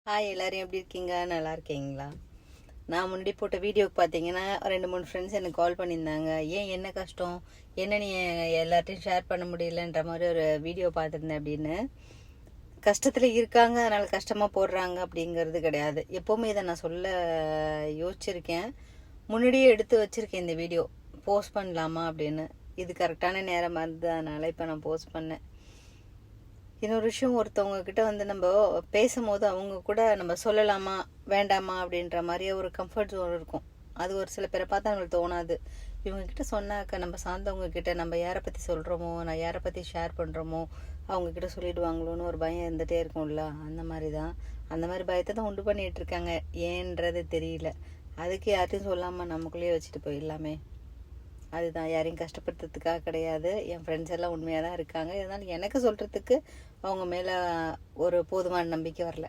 Hi, எல்லோரும் எப்படி இருக்கீங்க? நல்லா இருக்கீங்களா? நான் முன்னாடி போட்ட வீடியோக்கு பார்த்தீங்கன்னா 2-3 ஃப்ரெண்ட்ஸ் எனக்கு கால் பண்ணியிருந்தாங்க. ஏன் என்ன கஷ்டம், என்ன நீ எல்லார்ட்டையும் ஷேர் பண்ண முடியலன்ற மாதிரி ஒரு வீடியோ பார்த்துருந்தேன் அப்படின்னு. கஷ்டத்தில் இருக்காங்க, அதனால் கஷ்டமாக போடுறாங்க அப்படிங்கிறது கிடையாது. எப்போவுமே இதை நான் சொல்ல யோசிச்சிருக்கேன். முன்னாடியே எடுத்து வச்சுருக்கேன் இந்த வீடியோ போஸ்ட் பண்ணலாமா அப்படின்னு. இது கரெக்டான நேரமாக இருந்தது, அதனால் இப்போ நான் போஸ்ட் பண்ணேன். இன்னொரு விஷயம், ஒருத்தவங்க கிட்ட நம்ம பேசும்போது அவங்க கூட நம்ம சொல்லலாமா வேண்டாமா அப்படின்ற மாதிரியே ஒரு கம்ஃபர்ட் ஜோன் இருக்கும். அது ஒரு சில பேரை பார்த்தா நம்மளுக்கு தோணாது. இவங்கக்கிட்ட சொன்னாக்க நம்ம சார்ந்தவங்க கிட்ட நம்ம யாரை பற்றி சொல்கிறோமோ, நான் யாரை பற்றி ஷேர் பண்ணுறோமோ அவங்கக்கிட்ட சொல்லிடுவாங்களோன்னு ஒரு பயம் இருந்துகிட்டே இருக்கும்ல. அந்த மாதிரி தான், அந்த மாதிரி பயத்தை தான் உண்டு பண்ணிகிட்டு இருக்காங்க. ஏன்றது தெரியல. அதுக்கு யார்ட்டையும் சொல்லாமல் நமக்குள்ளேயே வச்சுட்டு போயிடலாமே. அதுதான், யாரையும் கஷ்டப்படுத்துறதுக்காக கிடையாது. என் ஃப்ரெண்ட்ஸ் எல்லாம் உண்மையாக தான் இருக்காங்க. இருந்தாலும் எனக்கு சொல்கிறதுக்கு அவங்க மேலே ஒரு போதுமான நம்பிக்கை வரல.